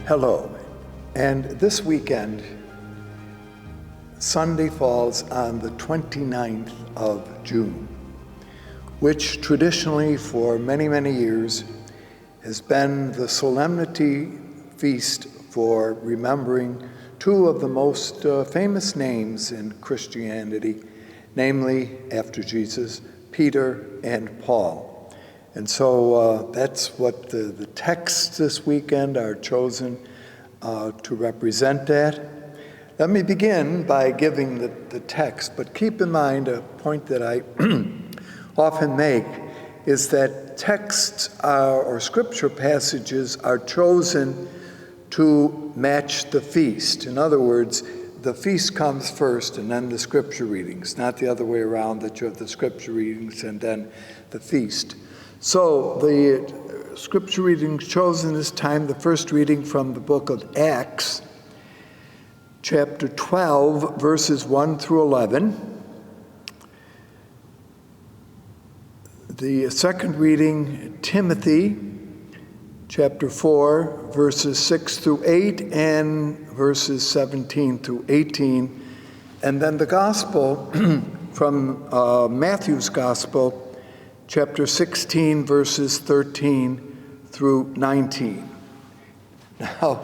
Hello, and this weekend, Sunday falls on the 29th of June, which traditionally for many, many years has been the Solemnity feast for remembering two of the most famous names in Christianity, namely, after Jesus, Peter and Paul. And so that's what the texts this weekend are chosen to represent that. Let me begin by giving the text, but keep in mind a point that I often make is that texts or scripture passages are chosen to match the feast. In other words, the feast comes first and then the scripture readings, not the other way around, that you have the scripture readings and then the feast. So the scripture readings chosen this time, the first reading from the book of Acts, chapter 12, verses 1 through 11. The second reading, Timothy, chapter 4, verses 6 through 8, and verses 17 through 18. And then the gospel from Matthew's gospel, chapter 16, verses 13 through 19. Now,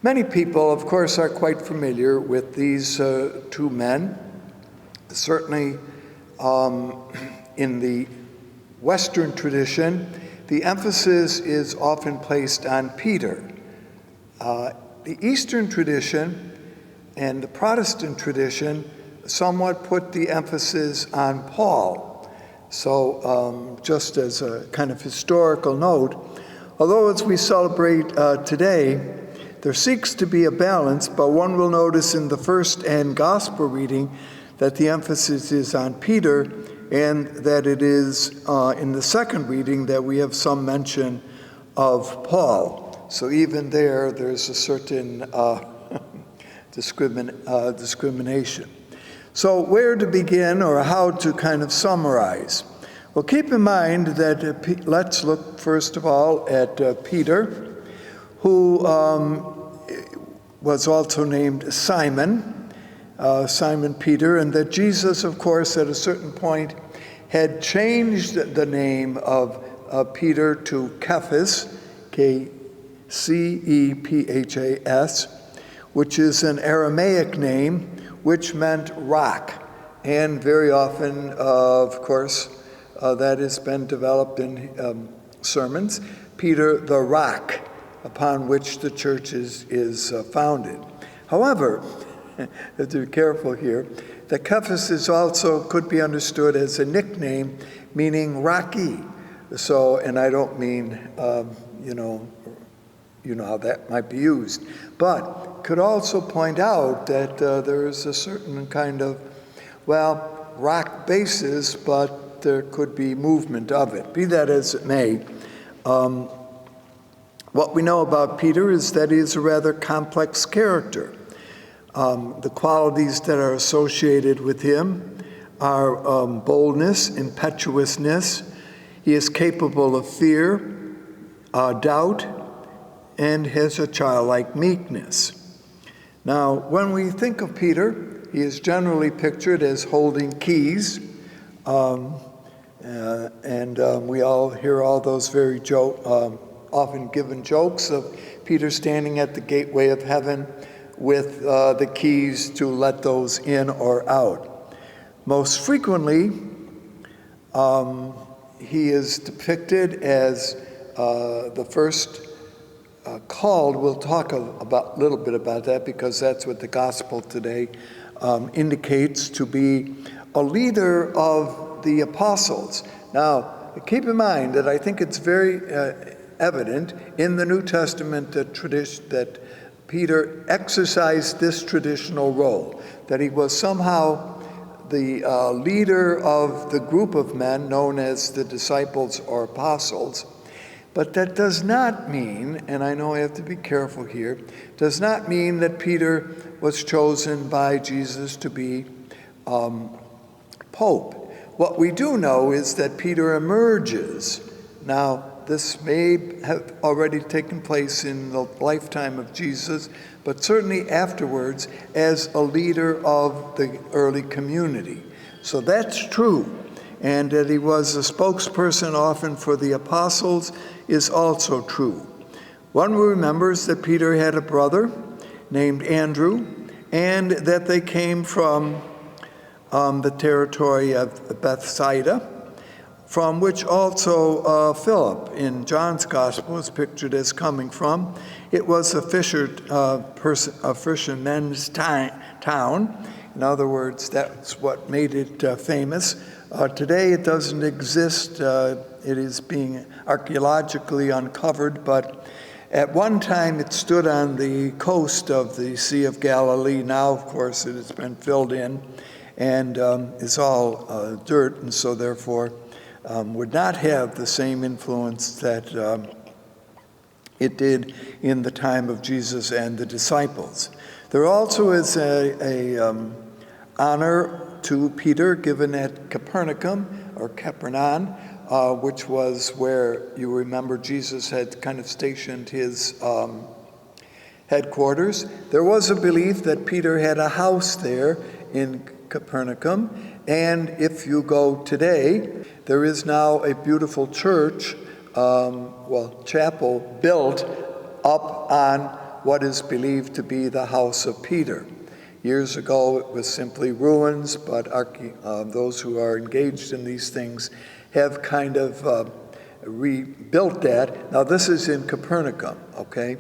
many people, of course, are quite familiar with these two men. Certainly, in the Western tradition, the emphasis is often placed on Peter. The Eastern tradition and the Protestant tradition somewhat put the emphasis on Paul. So just as a kind of historical note, although as we celebrate today, there seeks to be a balance, but one will notice in the first and gospel reading that the emphasis is on Peter, and that it is in the second reading that we have some mention of Paul. So even there's a certain discrimination. So where to begin or how to kind of summarize? Well, keep in mind that let's look first of all at Peter, who was also named Simon Peter, and that Jesus, of course, at a certain point had changed the name of Peter to Cephas, K-C-E-P-H-A-S, which is an Aramaic name which meant rock. And very often, of course, that has been developed in sermons, Peter the rock upon which the church is founded. However, have to be careful here, the Cephas is also could be understood as a nickname meaning rocky. So, and I don't mean, you know how that might be used, but could also point out that there is a certain kind of, rock basis, but there could be movement of it. Be that as it may, what we know about Peter is that he is a rather complex character. The qualities that are associated with him are boldness, impetuousness. He is capable of fear, doubt, and has a childlike meekness. Now, when we think of Peter, he is generally pictured as holding keys, and we all hear all those very often given jokes of Peter standing at the gateway of heaven with the keys to let those in or out. Most frequently, he is depicted as the first called. We'll talk a little bit about that because that's what the gospel today indicates, to be a leader of the apostles. Now, keep in mind that I think it's very evident in the New Testament that Peter exercised this traditional role, that he was somehow the leader of the group of men known as the disciples or apostles. But that does not mean, and I know I have to be careful here, does not mean that Peter was chosen by Jesus to be Pope. What we do know is that Peter emerges. Now, this may have already taken place in the lifetime of Jesus, but certainly afterwards as a leader of the early community. So that's true. And that he was a spokesperson often for the apostles is also true. One remembers that Peter had a brother named Andrew, and that they came from the territory of Bethsaida, from which also Philip in John's Gospel is pictured as coming from. It was a fisherman's town. In other words, that's what made it famous. Today it doesn't exist. It is being archaeologically uncovered, but at one time it stood on the coast of the Sea of Galilee. Now, of course, it has been filled in and is all dirt, and so therefore would not have the same influence that it did in the time of Jesus and the disciples. There also is a honor to Peter given at Capernaum, or Capernaum, which was where, you remember, Jesus had kind of stationed his headquarters. There was a belief that Peter had a house there in Capernaum, and if you go today, there is now a beautiful church, chapel, built up on what is believed to be the house of Peter. Years ago, it was simply ruins, but those who are engaged in these things have kind of rebuilt that. Now, this is in Capernaum, okay?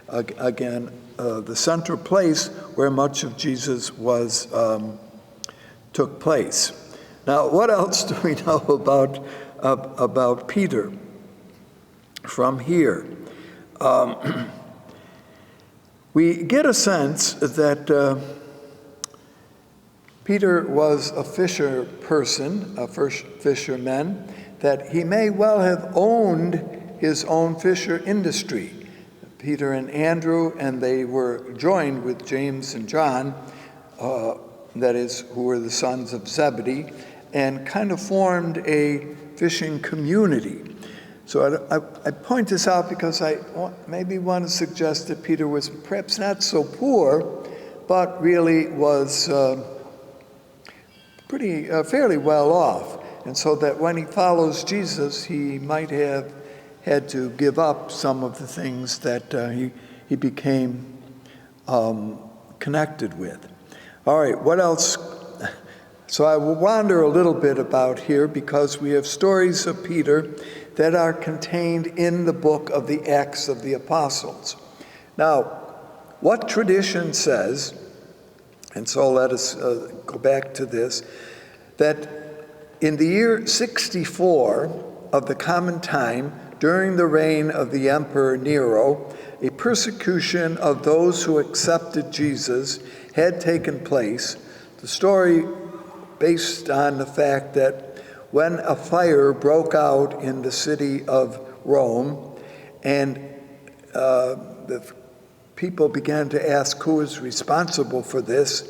Again, the central place where much of Jesus took place. Now, what else do we know about Peter from here? We get a sense that Peter was a fisherman, that he may well have owned his own fisher industry. Peter and Andrew, and they were joined with James and John, that is, who were the sons of Zebedee, and kind of formed a fishing community. So I point this out because I maybe want to suggest that Peter was perhaps not so poor, but really was fairly well off. And so that when he follows Jesus, he might have had to give up some of the things that he became connected with. All right, what else? So I will wander a little bit about here because we have stories of Peter that are contained in the book of the Acts of the Apostles. Now, what tradition says, and so let us go back to this, that in the year 64 of the common time, during the reign of the Emperor Nero, a persecution of those who accepted Jesus had taken place. The story based on the fact that when a fire broke out in the city of Rome, and the people began to ask who was responsible for this,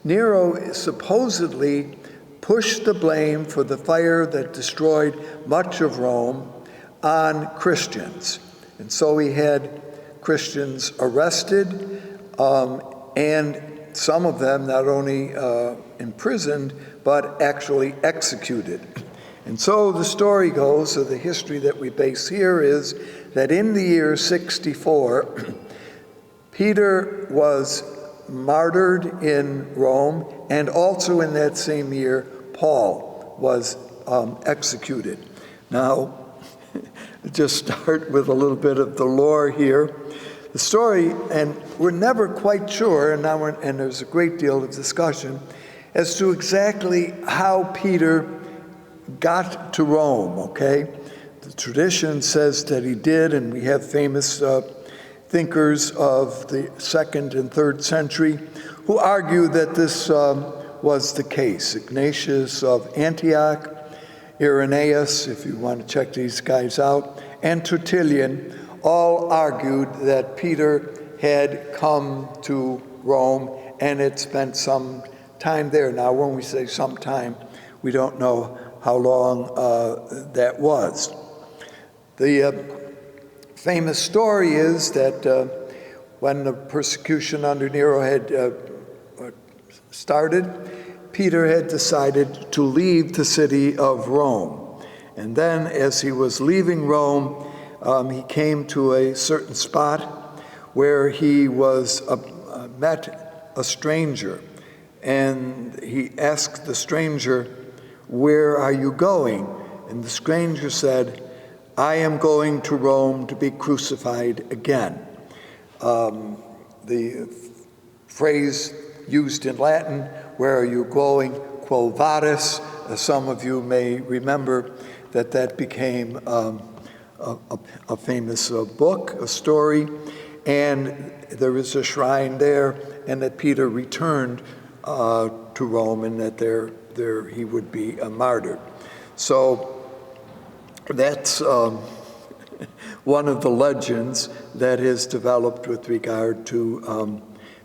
Nero supposedly pushed the blame for the fire that destroyed much of Rome on Christians. And so he had Christians arrested, and some of them not only imprisoned, but actually executed. And so the story goes, or the history that we base here is that in the year 64, Peter was martyred in Rome, and also in that same year, Paul was executed. Now, just start with a little bit of the lore here. The story, and we're never quite sure, and there's a great deal of discussion, as to exactly how Peter got to Rome, okay? The tradition says that he did, and we have famous thinkers of the 2nd and 3rd century who argue that this was the case. Ignatius of Antioch, Irenaeus, if you want to check these guys out, and Tertullian all argued that Peter had come to Rome and had spent some time there. Now, when we say some time, we don't know how long that was. The famous story is that when the persecution under Nero had started, Peter had decided to leave the city of Rome. And then as he was leaving Rome, he came to a certain spot where he met a stranger. And he asked the stranger, "Where are you going?" And the stranger said, "I am going to Rome to be crucified again." The phrase used in Latin, "Where are you going? Quo vadis?" Some of you may remember that became a famous book, a story, and there is a shrine there, and that Peter returned to Rome, and that there he would be martyred. So that's one of the legends that is developed with regard to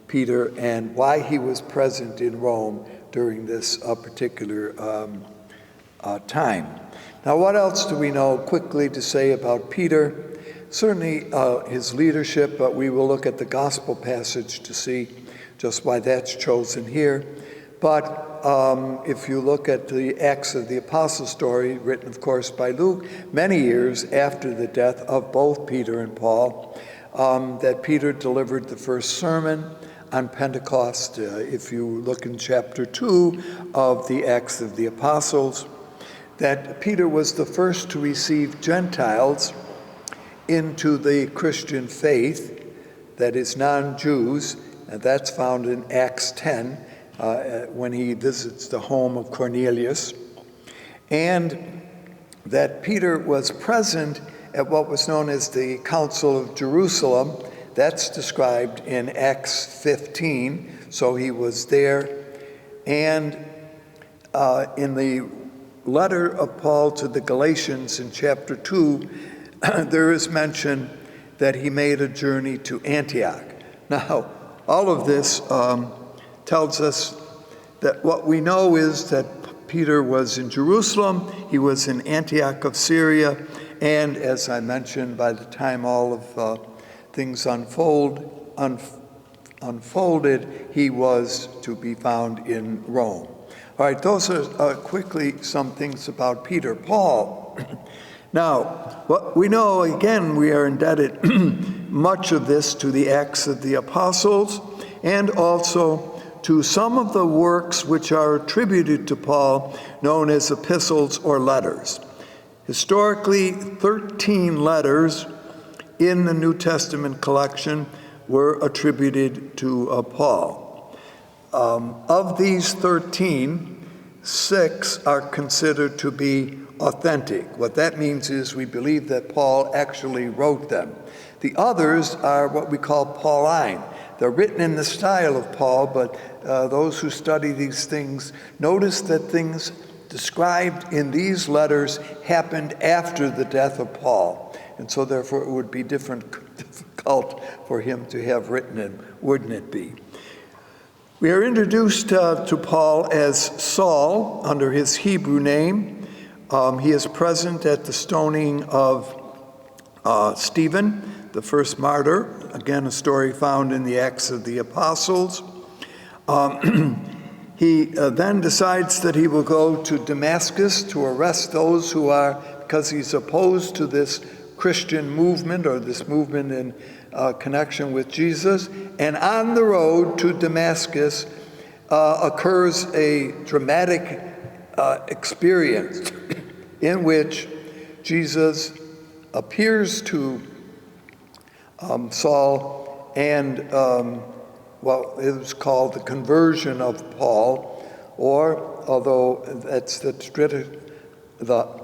Peter and why he was present in Rome during this particular time. Now, what else do we know quickly to say about Peter? Certainly his leadership, but we will look at the gospel passage to see just why that's chosen here. But if you look at the Acts of the Apostles story, written, of course, by Luke, many years after the death of both Peter and Paul, that Peter delivered the first sermon on Pentecost. If you look in chapter 2 of the Acts of the Apostles, that Peter was the first to receive Gentiles into the Christian faith, that is non-Jews, and that's found in Acts 10, when he visits the home of Cornelius, and that Peter was present at what was known as the Council of Jerusalem. That's described in Acts 15, so he was there. And in the letter of Paul to the Galatians in chapter 2, there is mention that he made a journey to Antioch. Now, all of this tells us that what we know is that Peter was in Jerusalem, he was in Antioch of Syria, and as I mentioned, by the time all of things unfolded, he was to be found in Rome. All right, those are quickly some things about Peter. Paul. Now, what we know, again, we are indebted much of this to the Acts of the Apostles and also to some of the works which are attributed to Paul, known as epistles or letters. Historically, 13 letters in the New Testament collection were attributed to Paul. Of these 13, 6 are considered to be authentic. What that means is we believe that Paul actually wrote them. The others are what we call Pauline. They're written in the style of Paul, but those who study these things notice that things described in these letters happened after the death of Paul. And so therefore it would be difficult for him to have written it, wouldn't it be? We are introduced to Paul as Saul under his Hebrew name. He is present at the stoning of Stephen, the first martyr. Again, a story found in the Acts of the Apostles. He then decides that he will go to Damascus to arrest those who are, because he's opposed to this Christian movement or this movement in connection with Jesus. And on the road to Damascus occurs a dramatic experience in which Jesus appears to Saul and it was called the conversion of Paul, or although that's the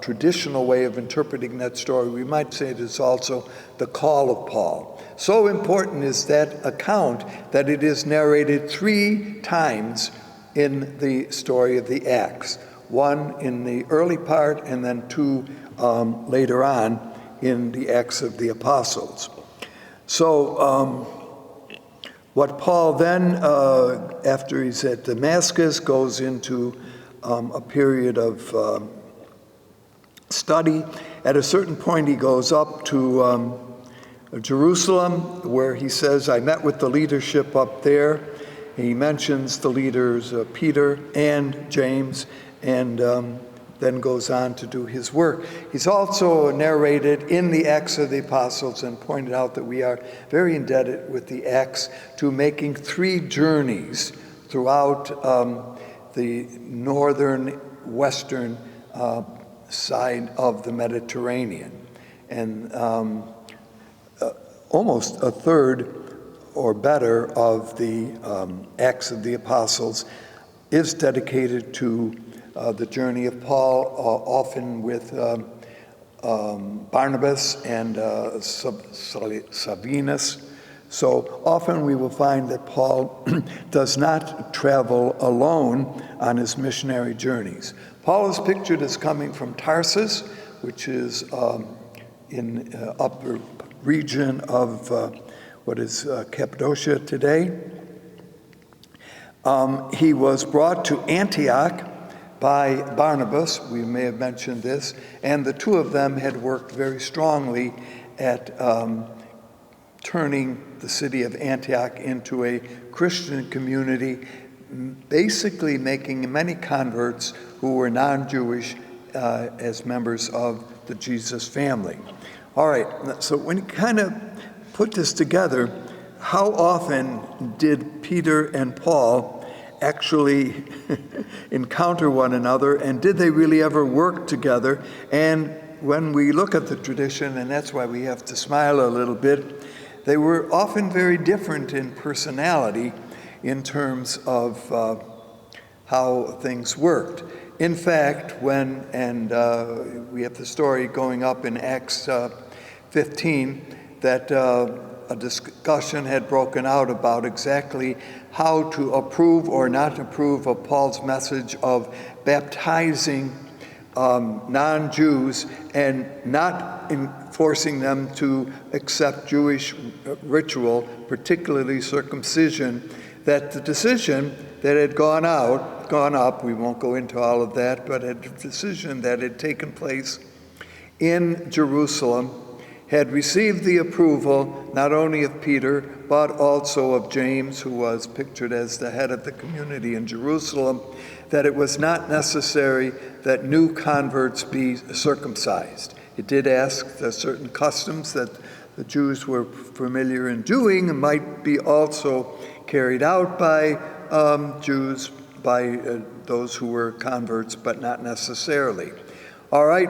traditional way of interpreting that story, we might say it is also the call of Paul. So important is that account that it is narrated 3 times in the story of the Acts. 1 in the early part, and then 2 later on in the Acts of the Apostles. So what Paul then, after he's at Damascus, goes into a period of study. At a certain point, he goes up to Jerusalem, where he says, I met with the leadership up there. He mentions the leaders, Peter and James, and then goes on to do his work. He's also narrated in the Acts of the Apostles and pointed out that we are very indebted with the Acts to making 3 journeys throughout the northern, western side of the Mediterranean. And almost a third or better of the Acts of the Apostles is dedicated to the journey of Paul, often with Barnabas and Sabinus. So often we will find that Paul does not travel alone on his missionary journeys. Paul is pictured as coming from Tarsus, which is in upper region of what is Cappadocia today. He was brought to Antioch by Barnabas, we may have mentioned this, and the two of them had worked very strongly at turning the city of Antioch into a Christian community, basically making many converts who were non-Jewish as members of the Jesus family. All right, so when you kind of put this together, how often did Peter and Paul actually encounter one another, and did they really ever work together? And when we look at the tradition, and that's why we have to smile a little bit, they were often very different in personality in terms of how things worked. In fact, when, and we have the story going up in Acts 15, that a discussion had broken out about exactly how to approve or not approve of Paul's message of baptizing non-Jews and not forcing them to accept Jewish ritual, particularly circumcision. That the decision that had gone up, we won't go into all of that, but a decision that had taken place in Jerusalem had received the approval not only of Peter, but also of James, who was pictured as the head of the community in Jerusalem, that it was not necessary that new converts be circumcised. It did ask that certain customs that the Jews were familiar in doing might be also carried out by Jews, by those who were converts, but not necessarily. All right.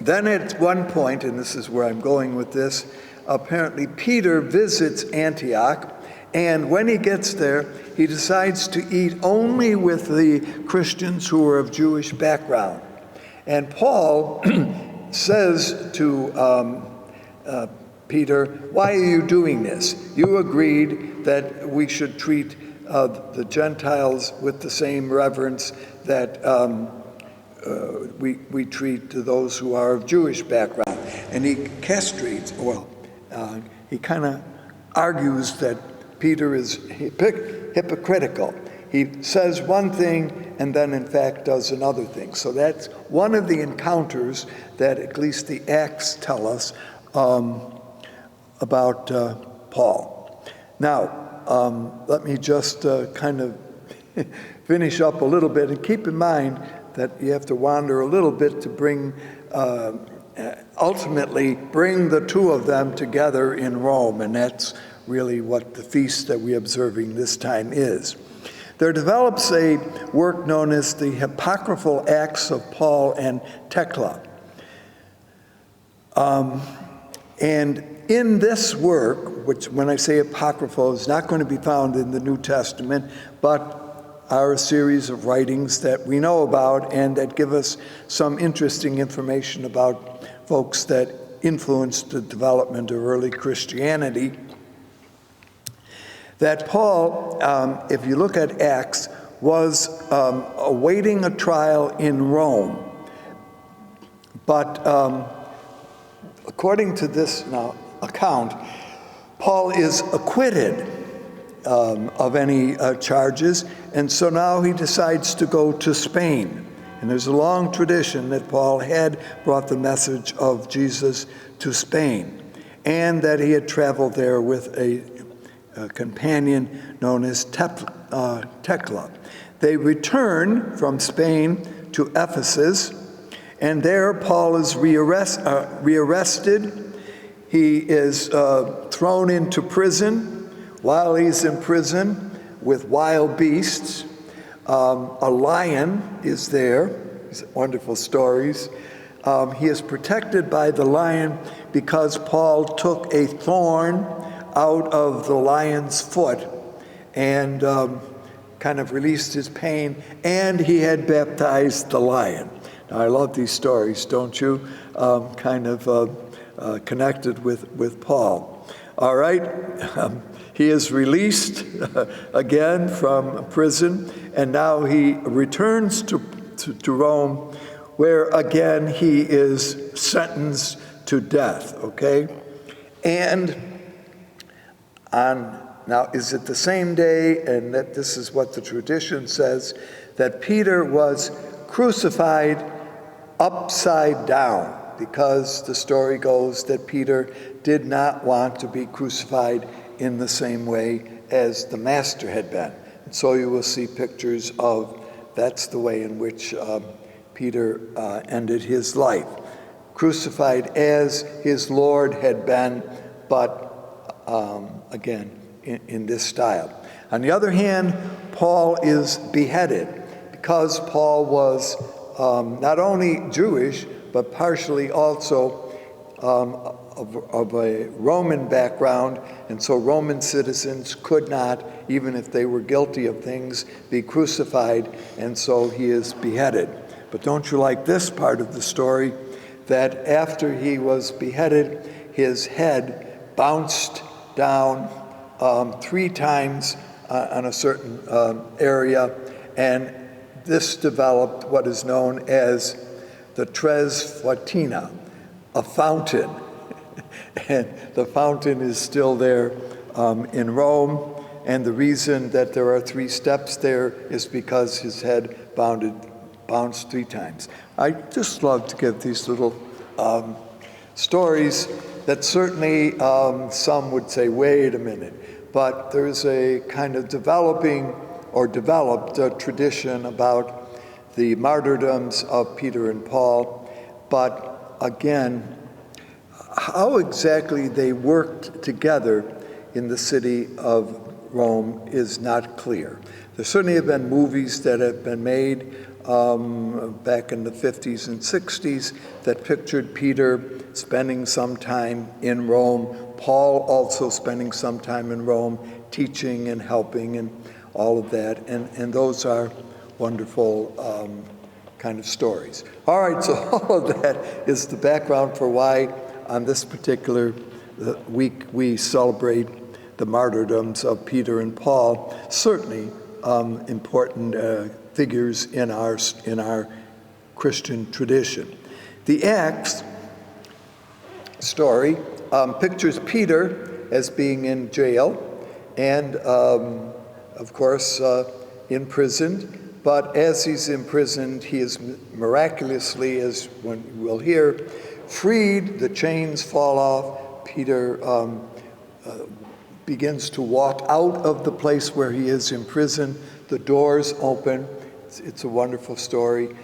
Then at one point, and this is where I'm going with this, apparently Peter visits Antioch, and when he gets there, he decides to eat only with the Christians who are of Jewish background. And Paul says to Peter, why are you doing this? You agreed that we should treat the Gentiles with the same reverence that we treat those who are of Jewish background. And he castrates, he kind of argues that Peter is hypocritical. He says one thing and then in fact does another thing. So that's one of the encounters that at least the Acts tell us about Paul. Now, let me just kind of finish up a little bit, and keep in mind that you have to wander a little bit to bring, ultimately bring the two of them together in Rome, and that's really what the feast that we're observing this time is. There develops a work known as the Apocryphal Acts of Paul and Thecla. And in this work, which when I say apocryphal is not going to be found in the New Testament, but are a series of writings that we know about and that give us some interesting information about folks that influenced the development of early Christianity. That Paul, if you look at Acts, was awaiting a trial in Rome. But according to this account, Paul is acquitted of any charges, and so now he decides to go to Spain. And there's a long tradition that Paul had brought the message of Jesus to Spain, and that he had traveled there with a companion known as Tekla. They return from Spain to Ephesus, and there Paul is rearrested. He is thrown into prison. While he's in prison with wild beasts, a lion is there. These wonderful stories. He is protected by the lion because Paul took a thorn out of the lion's foot and kind of released his pain, and he had baptized the lion. Now, I love these stories, don't you? Connected with Paul. All right, he is released again from prison, and now he returns to Rome, where again he is sentenced to death, okay? And now, is it the same day, and that this is what the tradition says, that Peter was crucified upside down, because the story goes that Peter did not want to be crucified in the same way as the master had been. And so you will see pictures of that's the way in which Peter ended his life. Crucified as his Lord had been, but again, in this style. On the other hand, Paul is beheaded because Paul was not only Jewish, but partially also of a Roman background, and so Roman citizens could not, even if they were guilty of things, be crucified, and so he is beheaded. But don't you like this part of the story, that after he was beheaded, his head bounced down 3 times on a certain area, and this developed what is known as the tres fatina, a fountain. And the fountain is still there in Rome, and the reason that there are 3 steps there is because his head bounced 3 times. I just love to give these little stories that certainly some would say, wait a minute, but there's a kind of developed tradition about the martyrdoms of Peter and Paul. But again, how exactly they worked together in the city of Rome is not clear. There certainly have been movies that have been made back in the 50s and 60s that pictured Peter spending some time in Rome, Paul also spending some time in Rome, teaching and helping and all of that, and those are wonderful kind of stories. All right, so all of that is the background for why on this particular week we celebrate the martyrdoms of Peter and Paul, certainly important figures in our Christian tradition. The Acts story pictures Peter as being in jail and, of course, imprisoned. But as he's imprisoned, he is miraculously, as we'll hear, freed. The chains fall off. Peter begins to walk out of the place where he is imprisoned. The doors open. It's a wonderful story.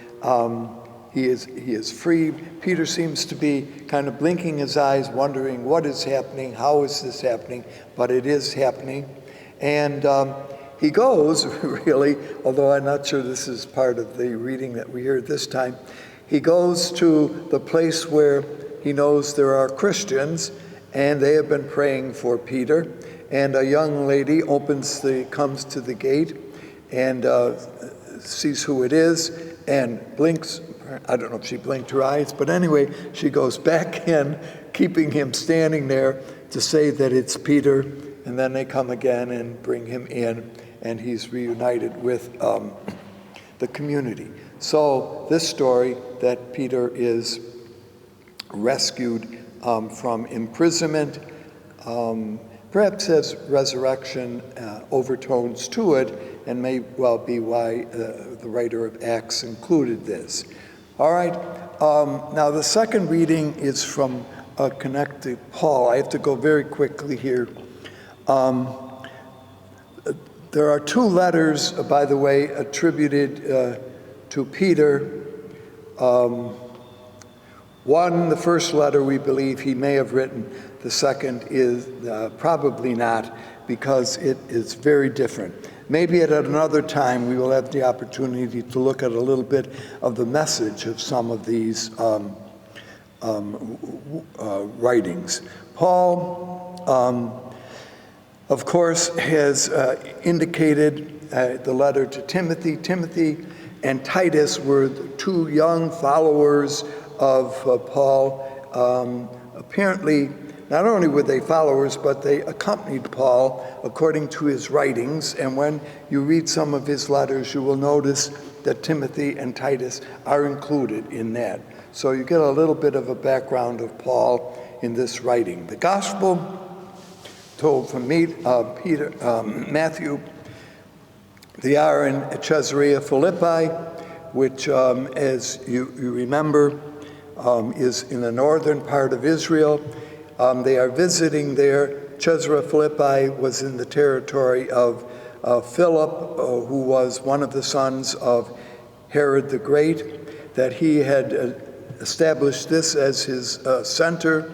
He is free. Peter seems to be kind of blinking his eyes, wondering what is happening, how is this happening, but it is happening. And he goes, really, although I'm not sure this is part of the reading that we hear this time, he goes to the place where he knows there are Christians, and they have been praying for Peter. And a young lady comes to the gate and sees who it is and blinks. I don't know if she blinked her eyes, but anyway, she goes back in, keeping him standing there to say that it's Peter, and then they come again and bring him in, and he's reunited with the community. So this story that Peter is rescued from imprisonment, perhaps has resurrection overtones to it, and may well be why the writer of Acts included this. All right, now the second reading is from connected Paul. I have to go very quickly here. There are two letters, by the way, attributed to Peter. One, the first letter, we believe he may have written. The second is probably not, because it is very different. Maybe at another time we will have the opportunity to look at a little bit of the message of some of these writings. Paul, of course, has indicated the letter to Timothy. Timothy and Titus were two young followers of Paul. Apparently, not only were they followers, but they accompanied Paul according to his writings. And when you read some of his letters, you will notice that Timothy and Titus are included in that. So you get a little bit of a background of Paul in this writing. The gospel told from Matthew. They are in Caesarea Philippi, which, as you remember, is in the northern part of Israel. They are visiting there. Caesarea Philippi was in the territory of Philip, who was one of the sons of Herod the Great, that he had established this as his center.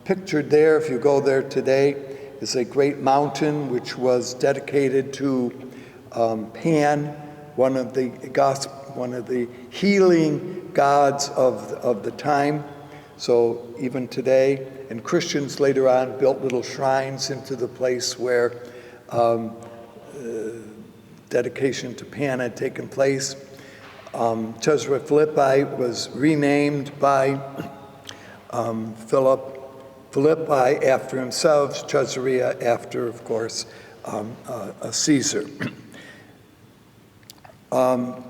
Pictured there, if you go there today, is a great mountain which was dedicated to Pan, one of the healing gods of the time. So even today, and Christians later on built little shrines into the place where dedication to Pan had taken place. Caesarea Philippi was renamed by Philippi after himself, Caesarea after, of course, Caesar.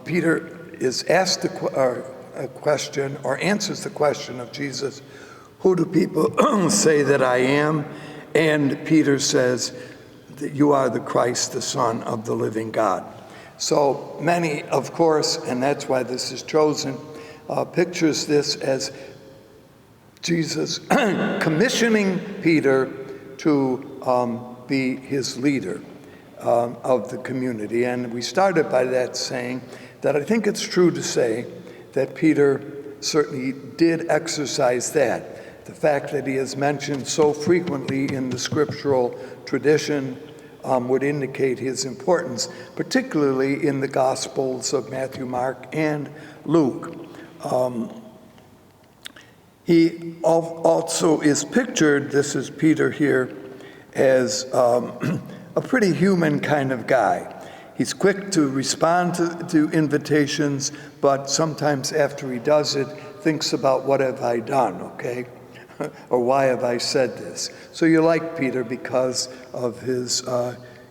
Peter is asked a question, or answers the question of Jesus, who do people say that I am? And Peter says that you are the Christ, the Son of the living God. So many, of course, and that's why this is chosen, pictures this as Jesus commissioning Peter to be his leader of the community. And we started by that saying that I think it's true to say that Peter certainly did exercise that. The fact that he is mentioned so frequently in the scriptural tradition would indicate his importance, particularly in the Gospels of Matthew, Mark, and Luke. He also is pictured, this is Peter here, as a pretty human kind of guy. He's quick to respond to invitations, but sometimes after he does it, thinks about what have I done, okay? Or why have I said this? So you like Peter because of his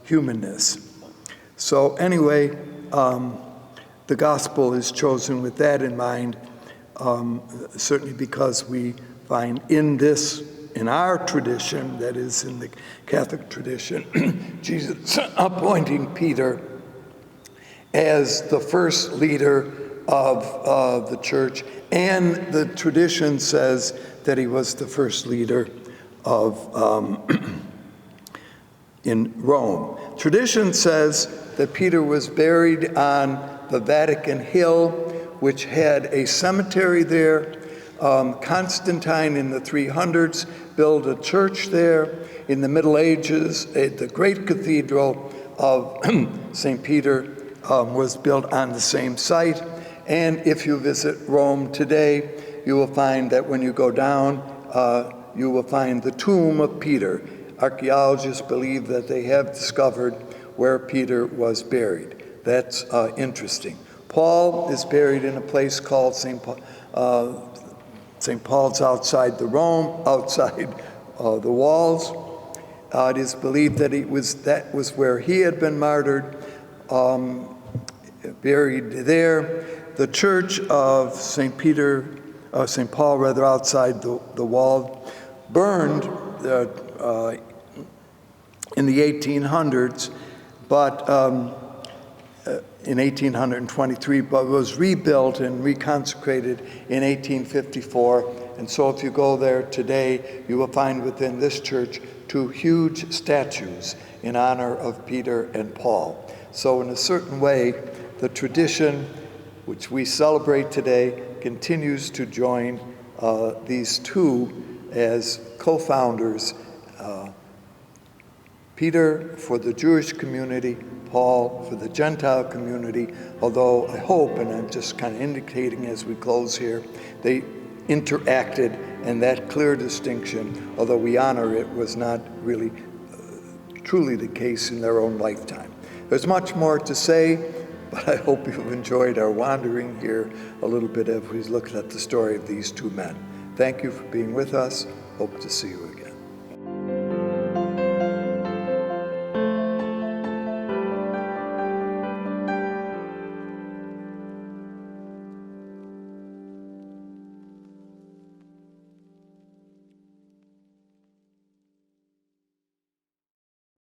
humanness. So anyway, the gospel is chosen with that in mind, certainly because we find in our tradition, that is in the Catholic tradition, Jesus appointing Peter as the first leader of the church, and the tradition says that he was the first leader of in Rome. Tradition says that Peter was buried on the Vatican Hill, which had a cemetery there. Constantine in the 300s built a church there. In the Middle Ages, the great cathedral of St. Peter was built on the same site. And if you visit Rome today, you will find that when you go down, you will find the tomb of Peter. Archaeologists believe that they have discovered where Peter was buried. That's interesting. Paul is buried in a place called St. Paul's outside the walls. It is believed that that was where he had been martyred, buried there. The church of St. Paul, outside the wall, burned in the 1800s, but in 1823, but was rebuilt and reconsecrated in 1854. And so if you go there today, you will find within this church 2 huge statues in honor of Peter and Paul. So in a certain way, the tradition which we celebrate today continues to join these 2 as co-founders, Peter for the Jewish community, Paul for the Gentile community, although I hope, and I'm just kind of indicating as we close here, they interacted, and that clear distinction, although we honor it, was not really truly the case in their own lifetime. There's much more to say, but I hope you've enjoyed our wandering here a little bit as we looked at the story of these 2 men. Thank you for being with us. Hope to see you again.